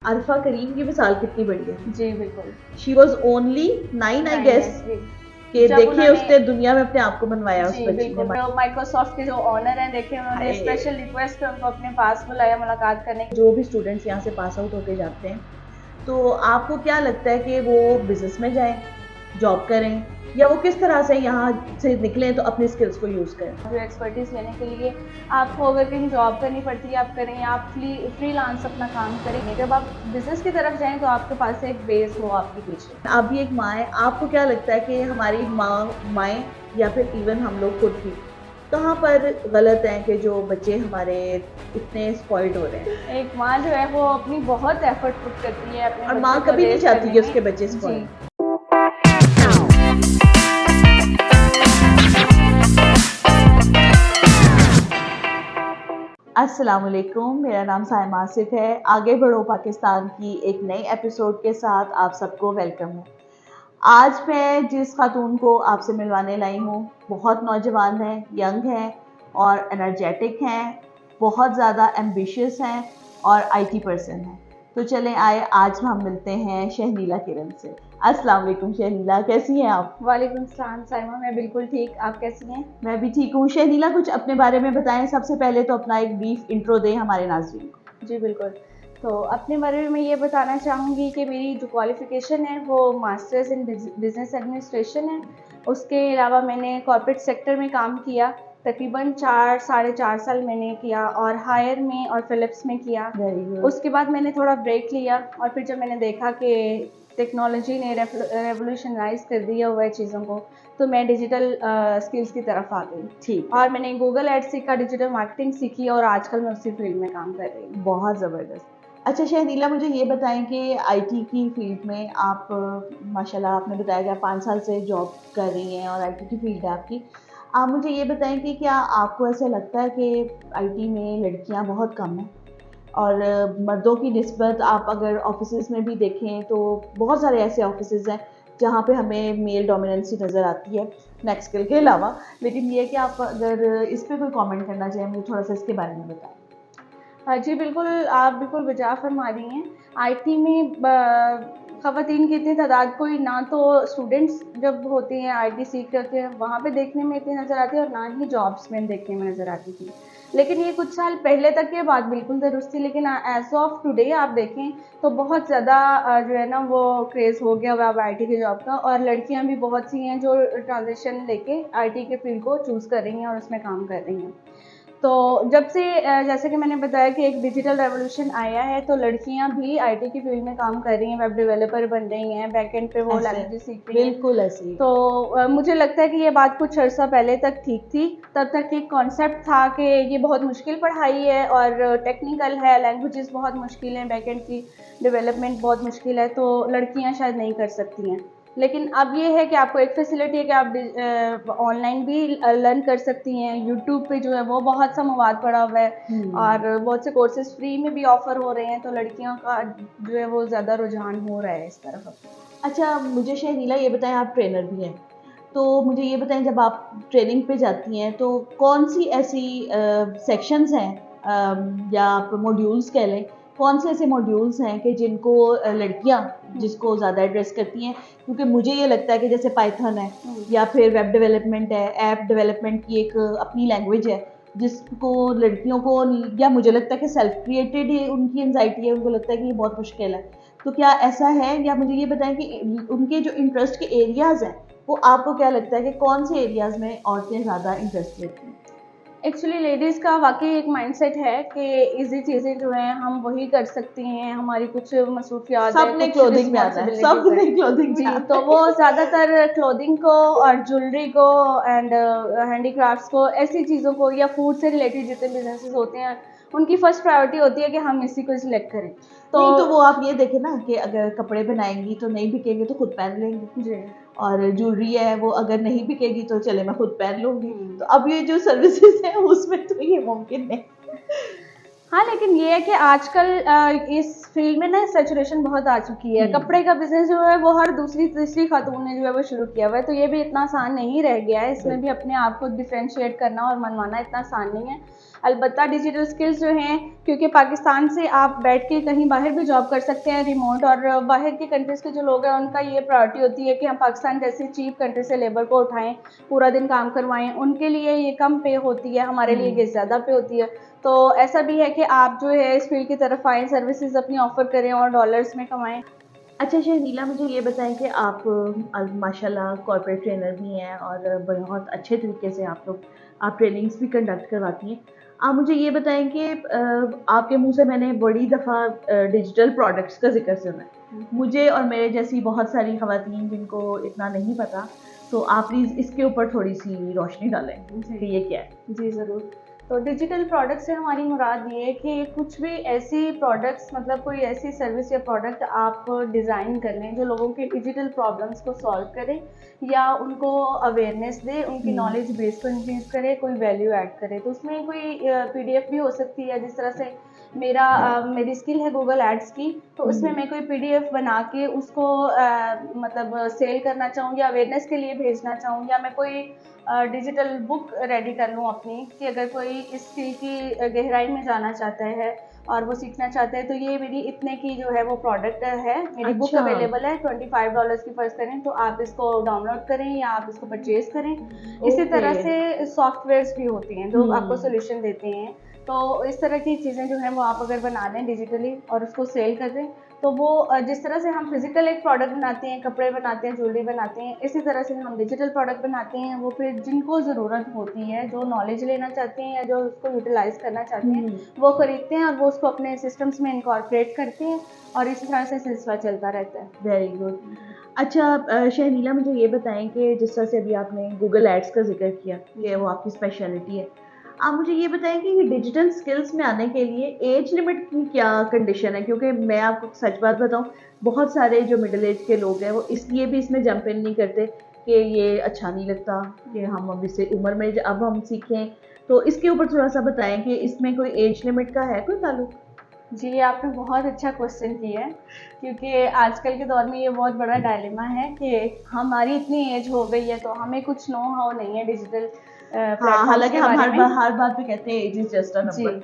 अरफा करीम की मिसाल कितनी बड़ी है। जी बिल्कुल। She was only 9 I guess कि देखिए उसने दुनिया में अपने आप को बनवाया उस बच्ची ने। माइक्रोसॉफ्ट के जो ऑनर हैं, देखिए उन्होंने स्पेशल रिक्वेस्ट पे उनको अपने पास बुलाया मुलाकात करने। जो भी स्टूडेंट्स यहाँ से पास आउट होके जाते हैं, तो आपको क्या लगता है कि वो बिजनेस में जाएं, जॉब करें, या वो किस तरह से यहाँ से निकलें तो अपने स्किल्स को यूज़ करें? जो एक्सपर्टीज लेने के लिए आपको अगर कहीं जॉब करनी पड़ती है आप करें, या आप फ्रीलांस अपना काम करेंगे। जब आप बिजनेस की तरफ जाएं तो आपके पास एक बेस हो आपके पीछे। आप भी एक माँ है, आपको क्या लगता है कि हमारी माएँ या फिर इवन हम लोग खुद भी कहाँ पर गलत हैं कि जो बच्चे हमारे इतने स्पॉइल्ड हो रहे हैं? एक माँ जो है वो अपनी बहुत एफर्ट पुट करती है अपने, और माँ कभी नहीं चाहती कि उसके बच्चे स्पॉइल्ड। अस्सलाम वालेकुम, मेरा नाम साइमा आसिफ है। आगे बढ़ो पाकिस्तान की एक नई एपिसोड के साथ आप सबको वेलकम है। आज मैं जिस खातून को आपसे मिलवाने लाई हूँ, बहुत नौजवान है, यंग है और एनर्जेटिक हैं, बहुत ज़्यादा एम्बिशियस हैं और आईटी पर्सन हैं। तो चलें आए आज हम मिलते हैं शहनीला किरण से। अस्सलाम वालेकुम शहनीला, कैसी हैं आप? वालेकुम सलाम साइमा, मैं बिल्कुल ठीक, आप कैसी हैं? मैं भी ठीक हूँ। शहनीला कुछ अपने बारे में बताएं, सबसे पहले तो अपना एक ब्रीफ इंट्रो दें हमारे नाज़रीन को। जी बिल्कुल। तो अपने बारे में ये बताना चाहूँगी कि मेरी जो क्वालिफ़िकेशन है वो मास्टर्स इन बिज़नेस एडमिनिस्ट्रेशन है। उसके अलावा मैंने कॉर्पोरेट सेक्टर में काम किया, तकरीबन 4 साढ़े 4 साल मैंने किया, और हायर में और फिलिप्स में किया। उसके बाद मैंने थोड़ा ब्रेक लिया, और फिर जब मैंने देखा कि टेक्नोलॉजी ने रेवोल्यूशनाइज कर दिया हुआ है चीज़ों को, तो मैं डिजिटल स्किल्स की तरफ आ गई। ठीक। और मैंने गूगल एड्स सीखा, डिजिटल मार्केटिंग सीखी, और आजकल मैं उसी फील्ड में काम कर रही हूँ। बहुत ज़बरदस्त। अच्छा शहनीला, मुझे ये बताएं कि आईटी की फील्ड में आप माशाल्लाह आपने बताया कि आप 5 साल से जॉब कर रही हैं और आईटी की फील्ड है आपकी। आप मुझे ये बताएं कि क्या आपको ऐसा लगता है कि आईटी में लड़कियां बहुत कम हैं और मर्दों की निस्बत आप अगर ऑफिसेज़ में भी देखें तो बहुत सारे ऐसे ऑफिसेज़ हैं जहाँ पे हमें मेल डोमिनेंसी नज़र आती है नेक्स्ट स्किल के अलावा। लेकिन ये कि आप अगर इस पर कोई कमेंट करना चाहें, मुझे थोड़ा सा इसके बारे में बताएं। जी बिल्कुल, आप बिल्कुल बजा फरमा रही हैं। आईटी में ख़वातीन की इतनी तादाद कोई ना तो स्टूडेंट्स जब होते हैं आईटी सीख रहे होते हैं वहाँ पे देखने में इतनी नज़र आती है, और ना ही जॉब्स में देखने में नज़र आती थी। लेकिन ये कुछ साल पहले तक ये बात बिल्कुल दुरुस्त थी, लेकिन एज़ ऑफ टुडे आप देखें तो बहुत ज़्यादा जो है ना वो क्रेज़ हो गया हुआ अब आईटी की जॉब का, और लड़कियाँ भी बहुत सी हैं जो ट्रांजिशन लेके आईटी के फील्ड को चूज़ कर रही हैं और उसमें काम कर रही हैं। तो जब से जैसे कि मैंने बताया कि एक डिजिटल रेवोल्यूशन आया है, तो लड़कियां भी आईटी की फील्ड में काम कर रही हैं, वेब डेवलपर बन रही हैं, बैकएंड पे वो लैंग्वेजेस सीख रही हैं। बिल्कुल ऐसे। तो मुझे लगता है कि ये बात कुछ अर्सा पहले तक ठीक थी। तब तक एक कॉन्सेप्ट था कि ये बहुत मुश्किल पढ़ाई है और टेक्निकल है, लैंग्वेजेस बहुत मुश्किल हैं, बैकएंड की डेवलपमेंट बहुत मुश्किल है, तो लड़कियाँ शायद नहीं कर सकती हैं। लेकिन अब ये है कि आपको एक फैसिलिटी है कि आप ऑनलाइन भी लर्न कर सकती हैं। यूट्यूब पे जो है वो बहुत सा मवाद पड़ा हुआ है, और बहुत से कोर्सेज फ्री में भी ऑफ़र हो रहे हैं, तो लड़कियों का जो है वो ज़्यादा रुझान हो रहा है इस तरफ। अच्छा मुझे शहनीला ये बताएं, आप ट्रेनर भी हैं, तो मुझे ये बताएं जब आप ट्रेनिंग पे जाती हैं तो कौन सी ऐसी सेक्शंस हैं या आप मॉड्यूल्स कह लें, कौन से ऐसे मॉड्यूल्स हैं कि जिनको लड़कियां जिसको ज़्यादा एड्रेस करती हैं? क्योंकि मुझे ये लगता है कि जैसे पाइथन है या फिर वेब डेवलपमेंट है, ऐप डेवलपमेंट की एक अपनी लैंग्वेज है जिसको लड़कियों को, या मुझे लगता है कि सेल्फ क्रिएटेड ही उनकी एंजाइटी है, उनको लगता है कि ये बहुत मुश्किल है। तो क्या ऐसा है, या मुझे ये बताएं कि उनके जो इंटरेस्ट के एरियाज़ हैं वो आपको क्या लगता है कि कौन से एरियाज़ में औरतें ज़्यादा इंटरेस्ट लेती हैं? एक्चुअली लेडीज़ का वाकई एक माइंडसेट है कि इजी चीज़ें जो हैं हम वही कर सकती हैं, हमारी कुछ मसरूफियात है, सबने कुछ क्लोथिंग में आता है, सबने क्लोथिंग में जी, आता तो है। वो ज़्यादातर क्लोथिंग को और ज्वेलरी को एंड हैंडीक्राफ्ट्स को, ऐसी चीज़ों को, या फूड से रिलेटेड जितने बिजनेसेस होते हैं उनकी फर्स्ट प्रायोरिटी होती है कि हम इसी को सिलेक्ट करें। तो नहीं, तो वो आप ये देखें ना कि अगर कपड़े बनाएंगी तो नहीं बिकेंगे तो खुद पहन लेंगे जी, और ज्वेलरी है वो अगर नहीं बिकेगी तो चले मैं खुद पहन लूंगी। तो अब ये जो सर्विसेज हैं उसमें तो ये मुमकिन नहीं। हाँ, लेकिन ये है कि आजकल इस फील्ड में ना सैचुरेशन बहुत आ चुकी है। कपड़े का बिजनेस जो है वो हर दूसरी तीसरी खातून ने जो है वो शुरू किया हुआ है, तो ये भी इतना आसान नहीं रह गया है। इसमें भी अपने आप को डिफरेंशिएट करना और मनवाना इतना आसान नहीं है। अलबत्ता डिजिटल स्किल्स जो हैं, क्योंकि पाकिस्तान से आप बैठ के कहीं बाहर भी जॉब कर सकते हैं रिमोट, और बाहर के कंट्रीज़ के जो लोग हैं उनका ये प्रायोरिटी होती है कि हम पाकिस्तान जैसी चीप कंट्री से लेबर को उठाएं, पूरा दिन काम करवाएं, उनके लिए ये कम पे होती है, हमारे लिए ये ज़्यादा पे होती है। तो ऐसा भी है कि आप जो है इस फील्ड की तरफ आएँ, सर्विसेज अपनी ऑफ़र करें और डॉलर्स में कमाएं। अच्छा शहनीला, मुझे ये बताएं कि आप माशाल्लाह कॉर्पोरेट ट्रेनर भी हैं और बहुत अच्छे तरीके से आप ट्रेनिंग्स भी कंडक्ट करवाती हैं। आप मुझे ये बताएं कि आपके मुंह से मैंने बड़ी दफ़ा डिजिटल प्रोडक्ट्स का जिक्र सुना है। मुझे और मेरे जैसी बहुत सारी ख़वातीन जिनको इतना नहीं पता, तो आप प्लीज़ इसके ऊपर थोड़ी सी रोशनी डालें कि ये क्या है। जी ज़रूर। तो डिजिटल प्रोडक्ट से हमारी मुराद ये है कि कुछ भी ऐसी प्रोडक्ट्स, मतलब कोई ऐसी सर्विस या प्रोडक्ट आप डिज़ाइन कर लें जो लोगों के डिजिटल प्रॉब्लम्स को सॉल्व करे या उनको अवेयरनेस दे, उनकी नॉलेज बेस को इंक्रीज करे, कोई वैल्यू ऐड करे। तो उसमें कोई पीडीएफ भी हो सकती है, जिस तरह से मेरी स्किल है गूगल एड्स की, तो उसमें मैं कोई पीडीएफ बना के उसको मतलब सेल करना चाहूँ या अवेयरनेस के लिए भेजना चाहूँ, या मैं कोई डिजिटल बुक रेडी कर लूँ अपनी, कि अगर कोई इस स्किल की गहराई में जाना चाहता है और वो सीखना चाहता है, तो ये मेरी इतने की जो है वो प्रोडक्ट है, मेरी बुक अच्छा। अवेलेबल है $25 की फर्ज करें, तो आप इसको डाउनलोड करें या आप इसको परचेज करें। इसी तरह से सॉफ्टवेयर्स भी होती हैं जो आपको सोल्यूशन देते हैं। तो इस तरह की चीज़ें जो हैं वो आप अगर बना लें डिजिटली और उसको सेल कर दें, तो वो जिस तरह से हम फिजिकल एक प्रोडक्ट बनाते हैं, कपड़े बनाते हैं, ज्वेलरी बनाते हैं, इसी तरह से हम डिजिटल प्रोडक्ट बनाते हैं। वो फिर जिनको ज़रूरत होती है, जो नॉलेज लेना चाहते हैं या जो उसको यूटिलाइज करना चाहते हैं, वो खरीदते हैं और वो उसको अपने सिस्टम्स में इनकॉर्पोरेट करते हैं, और इस तरह से सिलसिला चलता रहता है। Very good. अच्छा शहनीला, मुझे ये बताएं कि जिस तरह से अभी आपने गूगल एड्स का जिक्र किया कि वो आपकी स्पेशलिटी है, आप मुझे ये बताएं कि डिजिटल स्किल्स में आने के लिए एज लिमिट की क्या कंडीशन है? क्योंकि मैं आपको सच बात बताऊं, बहुत सारे जो मिडिल एज के लोग हैं वो इसलिए भी इसमें जंप इन नहीं करते कि ये अच्छा नहीं लगता कि हम अब इससे उम्र में अब हम सीखें। तो इसके ऊपर थोड़ा सा बताएं कि इसमें कोई एज लिमिट का है कोई ताल्लुक? जी, आपने बहुत अच्छा क्वेश्चन किया है, क्योंकि आजकल के दौर में ये बहुत बड़ा डायलेमा है कि हमारी इतनी एज हो गई है तो हमें कुछ नो हाउ नहीं है डिजिटल हाँ, प्लेटफॉर्म्स हालांकि के हम बारे में। हर बात पे कहते हैं एज इज जस्ट अ जी, नंबर।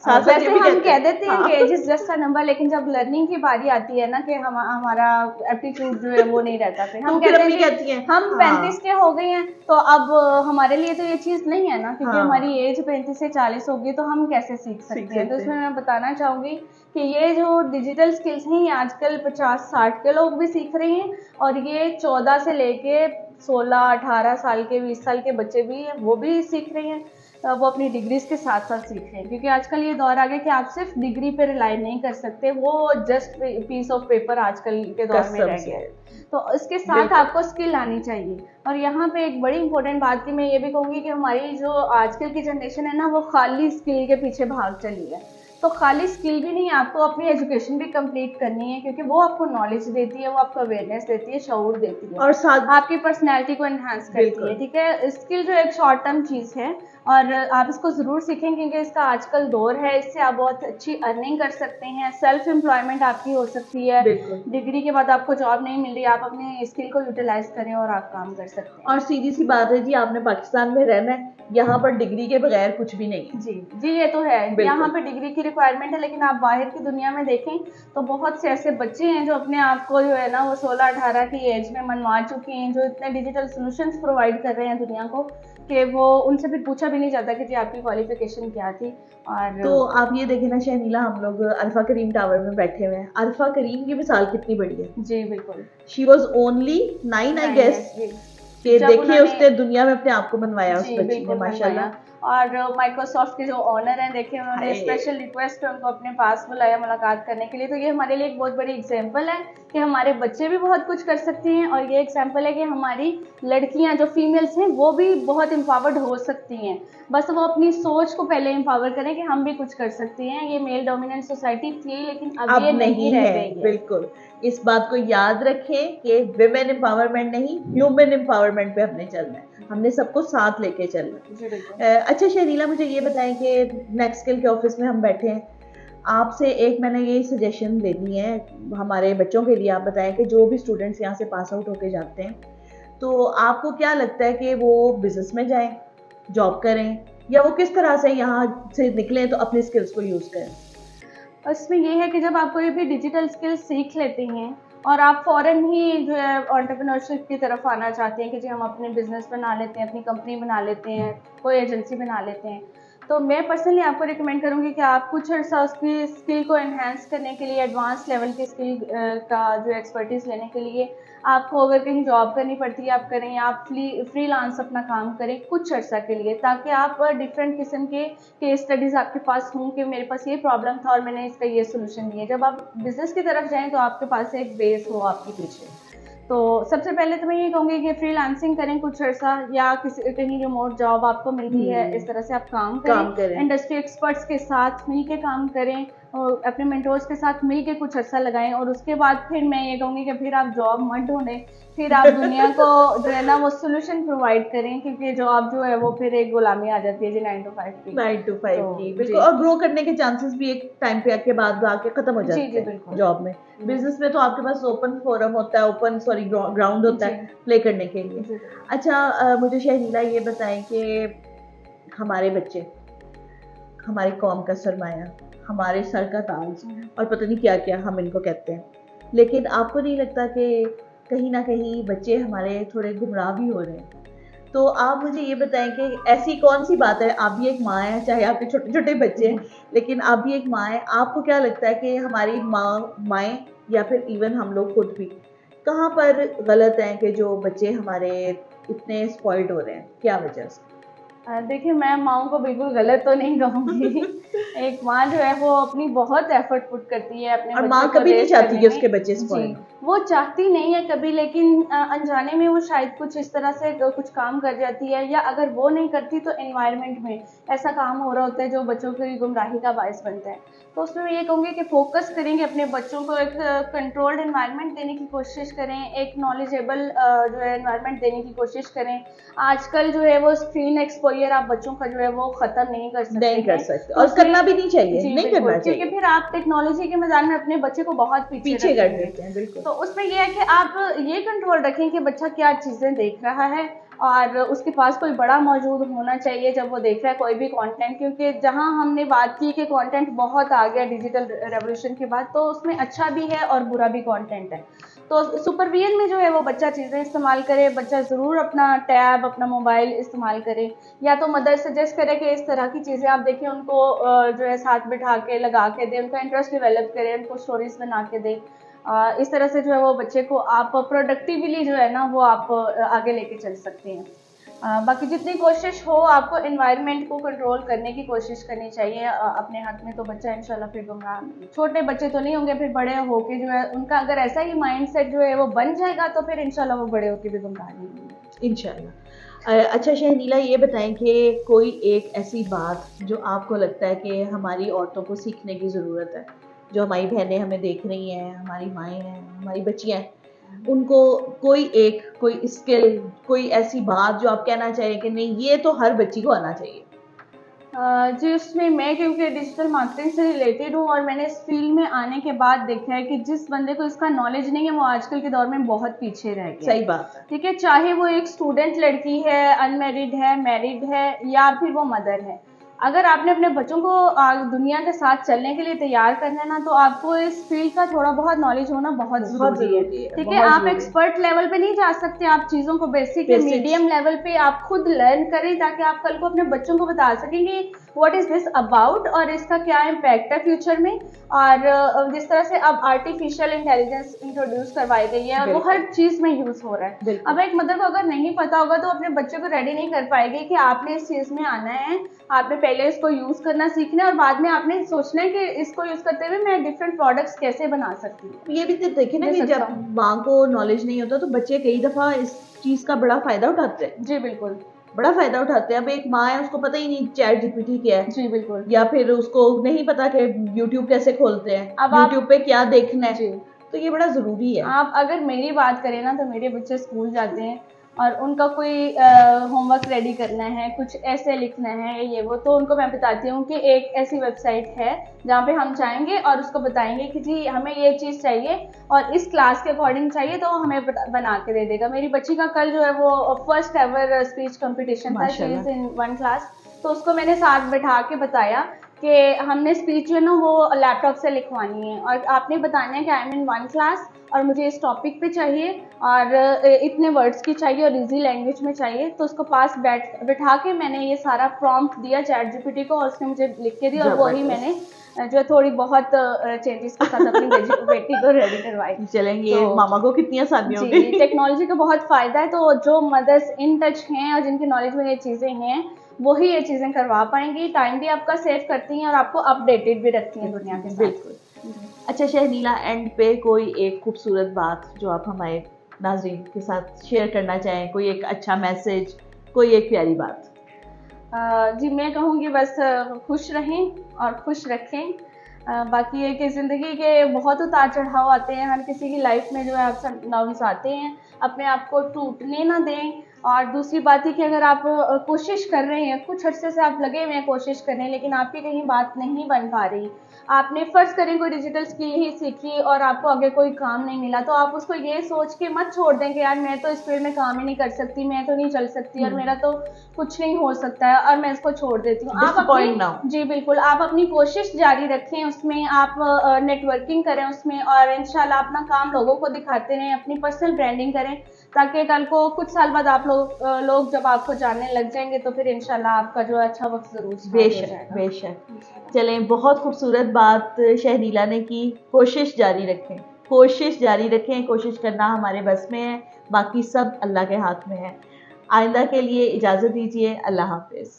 साथ साथ ये वैसे भी हम कहते कह हैं देते हैं कि हाँ। Age is just a number, लेकिन जब लर्निंग की बारी आती है ना कि हमारा एप्टीट्यूड जो है वो नहीं रहता, फिर तो हम फिर कहते हैं अम्मी कि कहती हैं हम 35 हाँ के हो गए हैं, तो अब हमारे लिए तो ये चीज़ नहीं है ना, क्योंकि हमारी हाँ एज 35 से 40 होगी, तो हम कैसे सीख सीख सकते हैं। तो सकते इसमें हैं। मैं बताना चाहूँगी कि ये जो डिजिटल स्किल्स हैं ये आजकल 50-60 के लोग भी सीख रहे हैं, और ये 14 से लेके 16-18 साल के, 20 साल के बच्चे भी हैं, वो भी सीख रहे हैं। वो अपनी डिग्रीज के साथ साथ सीख रहे हैं, क्योंकि आजकल ये दौर आ गया कि आप सिर्फ डिग्री पे रिलाई नहीं कर सकते, वो जस्ट पीस ऑफ पेपर आजकल के दौर में रह गया है। तो इसके साथ आपको स्किल आनी चाहिए। और यहाँ पे एक बड़ी इंपॉर्टेंट बात की मैं ये भी कहूँगी कि हमारी जो आजकल की जनरेशन है ना, वो खाली स्किल के पीछे भाग चली है। तो खाली स्किल भी नहीं, आपको अपनी एजुकेशन भी कंप्लीट करनी है, क्योंकि वो आपको नॉलेज देती है, वो आपको अवेयरनेस देती है, शऊर देती है, और साथ आपकी पर्सनैलिटी को एनहांस करती है। ठीक है, स्किल जो एक शॉर्ट टर्म चीज़ है और आप इसको ज़रूर सीखें, क्योंकि इसका आजकल दौर है, इससे आप बहुत अच्छी अर्निंग कर सकते हैं, सेल्फ एम्प्लॉयमेंट आपकी हो सकती है। डिग्री के बाद आपको जॉब नहीं मिल रही, आप अपने स्किल को यूटिलाइज करें और आप काम कर सकते हैं। और सीधी सी बात है जी, आपने पाकिस्तान में रहना है, यहाँ पर डिग्री के बगैर कुछ भी नहीं है। जी जी, ये तो है, यहाँ पे डिग्री की रिक्वायरमेंट है, लेकिन आप बाहर की दुनिया में देखें तो बहुत से ऐसे बच्चे हैं जो अपने आप को जो है ना वो 16-18 की एज में मनवा चुके हैं, जो इतने डिजिटल सॉल्यूशंस प्रोवाइड कर रहे हैं दुनिया को कि वो उनसे फिर पूछा भी नहीं जाता कि जी आपकी क्वालिफिकेशन क्या थी। और तो आप ये देखें ना शहनीला, हम लोग अल्फा करीम टावर में बैठे हुए हैं, अल्फा करीम की मिसाल कितनी बड़ी है। जी बिल्कुल, she was only 9 I guess, कि देखिए उसने दुनिया में अपने आप को मनवाया उस बच्ची ने माशाल्लाह। और माइक्रोसॉफ्ट के जो ओनर हैं, देखिए उन्होंने स्पेशल रिक्वेस्ट पे उनको अपने पास बुलाया मुलाकात करने के लिए। तो ये हमारे लिए एक बहुत बड़ी एग्जांपल है कि हमारे बच्चे भी बहुत कुछ कर सकती हैं, और ये एग्जांपल है कि हमारी लड़कियां जो फीमेल्स हैं वो भी बहुत एम्पावर्ड हो सकती हैं। बस वो अपनी सोच को पहले एम्पावर करें कि हम भी कुछ कर सकती हैं। ये मेल डोमिनेंट सोसाइटी थी, लेकिन अब ये नहीं रह गई है। बिल्कुल, इस बात को याद रखें कि विमेन एम्पावरमेंट नहीं, ह्यूमन एम्पावरमेंट पे हमने चलना है, हमने सबको साथ लेके चलना है। अच्छा शहरीला, मुझे ये बताएं कि नेक्स्ट स्किल के ऑफिस में हम बैठे हैं, आपसे एक मैंने ये सजेशन देनी है हमारे बच्चों के लिए। आप बताएं कि जो भी स्टूडेंट्स यहाँ से पास आउट होके जाते हैं, तो आपको क्या लगता है कि वो बिजनेस में जाएं, जॉब करें, या वो किस तरह से यहाँ से निकले तो अपनी स्किल्स को यूज करें? इसमें ये है कि जब आप कोई भी डिजिटल स्किल सीख लेते हैं और आप फ़ौरन ही जो है एंटरप्रेन्योरशिप की तरफ आना चाहते हैं कि जी हम अपने बिजनेस बना लेते हैं, अपनी कंपनी बना लेते हैं, कोई एजेंसी बना लेते हैं, तो मैं पर्सनली आपको रिकमेंड करूँगी कि आप कुछ अर्सा उसकी स्किल को एनहांस करने के लिए, एडवांस लेवल की स्किल का जो एक्सपर्टीज़ लेने के लिए आपको अगर कहीं जॉब करनी पड़ती है आप करें, या आप फ्रीलांस अपना काम करें कुछ अर्सा के लिए, ताकि आप डिफरेंट किस्म के केस स्टडीज़ आपके पास हों कि मेरे पास ये प्रॉब्लम था और मैंने इसका ये सोल्यूशन दिया। जब आप बिजनेस की तरफ जाएं तो आपके पास एक बेस हो आपके पीछे। तो सबसे पहले तो मैं ये कहूँगी कि फ्रीलांसिंग करें कुछ अर्सा, या किसी कहीं रिमोट जॉब आपको मिलती है इस तरह से आप काम करें। इंडस्ट्री एक्सपर्ट्स के साथ मिल के काम करें और अपने मेंटोर्स के साथ मिल के कुछ अर्सा लगाएं, और उसके बाद फिर मैं ये कहूँगी कि फिर आप जॉब मत ढूंढें, फिर आप दुनिया को जो है ना वो सोल्यूशन प्रोवाइड करें, क्योंकि जॉब जो है वो फिर एक गुलामी आ जाती है जी 9 to 5 की। 9 to 5 की बिल्कुल, और ग्रो करने के चांसेस भी एक टाइम पे के बाद आके खत्म हो जाते हैं जॉब में। बिजनेस में तो आपके पास ओपन फोरम होता है, ग्राउंड होता है प्ले करने के लिए। अच्छा, मुझे शहनीला ये बताएं कि हमारे बच्चे हमारी कौम का सरमाया, हमारे सर का ताज, और पता नहीं क्या क्या हम इनको कहते हैं, लेकिन आपको नहीं लगता कि कहीं ना कहीं बच्चे हमारे थोड़े गुमराह भी हो रहे हैं? तो आप मुझे ये बताएं कि ऐसी कौन सी बात है, आप भी एक माँ हैं, चाहे आपके छोटे छोटे बच्चे हैं, लेकिन आप भी एक माँ हैं, आपको क्या लगता है कि हमारी माएँ या फिर इवन हम लोग खुद भी कहाँ पर गलत हैं कि जो बच्चे हमारे इतने स्पॉइल्ड हो रहे हैं, क्या वजह से? देखिए, मैं माँओं को बिल्कुल गलत तो नहीं कहूँगी। एक माँ जो है वो अपनी बहुत एफर्ट पुट करती है अपने और बच्चे माँ को कभी नहीं रेज़ चाहती करने कि में। उसके बच्चे जी, स्पॉइल। वो चाहती नहीं है कभी, लेकिन अनजाने में वो शायद कुछ इस तरह से कुछ काम कर जाती है, या अगर वो नहीं करती तो एनवायरनमेंट में ऐसा काम हो रहा होता है जो बच्चों की गुमराही का बायस बनता है। तो उसमें मैं ये कहूँगी कि फोकस करेंगे अपने बच्चों को एक कंट्रोल्ड एनवायरनमेंट देने की कोशिश करें, एक नॉलेजेबल जो है एनवायरनमेंट देने की कोशिश करें। आजकल जो है वो स्क्रीन एक्सपोजर आप बच्चों का जो है वो खत्म नहीं कर सकते, और करना भी नहीं चाहिए, नहीं करना चाहिए, क्योंकि फिर आप टेक्नोलॉजी के मैदान में अपने बच्चे को बहुत पीछे कर देते हैं। बिल्कुल। तो उसमें यह है कि आप ये कंट्रोल रखें कि बच्चा क्या चीज़ें देख रहा है, और उसके पास कोई बड़ा मौजूद होना चाहिए जब वो देख रहा है कोई भी कंटेंट, क्योंकि जहां हमने बात की कि कंटेंट बहुत आ गया डिजिटल रेवोल्यूशन के बाद, तो उसमें अच्छा भी है और बुरा भी कंटेंट है। तो सुपरविजन में जो है वो बच्चा चीज़ें इस्तेमाल करे, बच्चा ज़रूर अपना टैब अपना मोबाइल इस्तेमाल करे, या तो मदर सजेस्ट करे कि इस तरह की चीज़ें आप देखें, उनको जो है साथ बिठा के लगा के दें, उनका इंटरेस्ट डेवलप करें, उनको स्टोरीज बना के दें। इस तरह से जो है वो बच्चे को आप प्रोडक्टिवली जो है ना वो आप आगे लेके चल सकते हैं। बाकी जितनी कोशिश हो आपको एनवायरनमेंट को कंट्रोल करने की कोशिश करनी चाहिए अपने हाथ में, तो बच्चा इंशाल्लाह फिर गुमराह, छोटे बच्चे तो नहीं होंगे, फिर बड़े होके जो है उनका अगर ऐसा ही माइंडसेट जो है वो बन जाएगा तो फिर इंशाल्लाह वो बड़े होके भी गुमराह नहीं होंगे इंशाल्लाह। अच्छा शहनीला, ये बताएं कि कोई एक ऐसी बात जो आपको लगता है कि हमारी औरतों को सीखने की ज़रूरत है, जो हमारी बहनें हमें देख रही हैं, हमारी माएँ हैं, हमारी बच्चियाँ हैं, उनको कोई स्किल, कोई ऐसी बात जो आप कहना चाहिए कि नहीं ये तो हर बच्ची को आना चाहिए? जी, उसमें मैं क्योंकि डिजिटल मार्केटिंग से रिलेटेड हूँ और मैंने इस फील्ड में आने के बाद देखा है कि जिस बंदे को इसका नॉलेज नहीं है वो आजकल के दौर में बहुत पीछे रह गया। सही बात है। ठीक है, चाहे वो एक स्टूडेंट लड़की है, अनमैरिड है, मैरिड है, या फिर वो मदर है, अगर आपने अपने बच्चों को दुनिया के साथ चलने के लिए तैयार करना है ना, तो आपको इस फील्ड का थोड़ा बहुत नॉलेज होना बहुत जरूरी है। ठीक है, आप एक्सपर्ट लेवल पे नहीं जा सकते, आप चीज़ों को बेसिक मीडियम लेवल पे आप खुद लर्न करें, ताकि आप कल को अपने बच्चों को बता सकेंगे व्हाट इज दिस अबाउट और इसका क्या इम्पैक्ट है फ्यूचर में। और जिस तरह से अब आर्टिफिशियल इंटेलिजेंस इंट्रोड्यूस करवाई गई है और वो हर चीज़ में यूज हो रहा है। अब एक मदर को अगर नहीं पता होगा तो अपने बच्चे को रेडी नहीं कर पाएगी कि आपने इस चीज़ में आना है, आपने पहले इसको यूज करना सीखना है और बाद में आपने सोचना है कि इसको यूज करते हुए मैं डिफरेंट प्रोडक्ट्स कैसे बना सकती हूँ। ये भी तो देखिए ना कि जब माँ को नॉलेज नहीं होता तो बच्चे कई दफा इस चीज का बड़ा फायदा उठाते हैं। जी बिल्कुल, बड़ा फायदा उठाते हैं। अब एक माँ है, उसको पता ही नहीं चैट जीपीटी क्या है। जी बिल्कुल, या फिर उसको नहीं पता कि यूट्यूब कैसे खोलते हैं, अब यूट्यूब पे क्या देखना है। जी, तो ये बड़ा जरूरी है। आप अगर मेरी बात करें ना, तो मेरे बच्चे स्कूल जाते हैं और उनका कोई होमवर्क रेडी करना है, कुछ ऐसे लिखना है ये वो, तो उनको मैं बताती हूँ कि एक ऐसी वेबसाइट है जहाँ पे हम जाएंगे और उसको बताएंगे कि जी हमें ये चीज़ चाहिए और इस क्लास के अकॉर्डिंग चाहिए, तो हमें बना के दे देगा। मेरी बच्ची का कल जो है वो फर्स्ट एवर स्पीच कंपटीशन था, शी इज इन 1 क्लास, तो उसको मैंने साथ बैठा के बताया कि हमने स्पीच जो है ना वो लैपटॉप से लिखवानी है और आपने बताना है कि आई एम इन 1 क्लास और मुझे इस टॉपिक पे चाहिए और इतने वर्ड्स की चाहिए और इजी लैंग्वेज में चाहिए। तो उसको पास बैठा के मैंने ये सारा प्रॉम्प्ट दिया चैट जीपीटी को और उसने मुझे लिख के दिया और वही मैंने जो है थोड़ी बहुत चेंजेस के साथ अपनी बेटी को रेडी करवाई। चलेंगे तो मामा को कितनी आसानी हो जी गई। टेक्नोलॉजी का बहुत फ़ायदा है, तो जो मदर्स इन टच हैं और जिनकी नॉलेज में ये चीज़ें हैं वही ये चीज़ें करवा पाएंगी। टाइम भी आपका सेव करती हैं और आपको अपडेटेड भी रखती हैं दुनिया के साथ। बिल्कुल। अच्छा शहनीला, एंड पे कोई एक खूबसूरत बात जो आप हमारे नाज़रीन के साथ शेयर करना चाहें, कोई एक अच्छा मैसेज, कोई एक प्यारी बात? जी मैं कहूँगी बस खुश रहें और खुश रखें। बाकी ये कि ज़िंदगी के बहुत उतार चढ़ाव आते हैं, हर किसी की लाइफ में जो है अप्स एंड डाउन्स आते हैं, अपने आप को टूटने ना दें। और दूसरी बात है कि अगर आप कोशिश कर रहे हैं, कुछ अर्से से आप लगे हुए हैं कोशिश कर रहे हैं लेकिन आपकी कहीं बात नहीं बन पा रही, आपने फ़र्ज़ करें कोई डिजिटल स्किल ही सीखी और आपको आगे कोई काम नहीं मिला, तो आप उसको ये सोच के मत छोड़ दें कि यार मैं तो इस फील्ड में काम ही नहीं कर सकती, मैं तो नहीं चल सकती और मेरा तो कुछ नहीं हो सकता है और मैं इसको छोड़ देती हूँ। आप अपनी जी बिल्कुल, आप अपनी कोशिश जारी रखें, उसमें आप नेटवर्किंग करें उसमें और इंशाल्लाह अपना काम लोगों को दिखाते रहें, अपनी पर्सनल ब्रांडिंग करें ताकि कल को कुछ साल बाद आप लोग जब आपको जानने लग जाएंगे तो फिर इंशाल्लाह आपका जो अच्छा वक्त जरूर बेशक बेशक। चलें, बहुत खूबसूरत बात शहनीला ने की। कोशिश जारी रखें, कोशिश जारी रखें, कोशिश करना हमारे बस में है, बाकी सब अल्लाह के हाथ में है। आइंदा के लिए इजाज़त दीजिए। अल्लाह हाफिज़।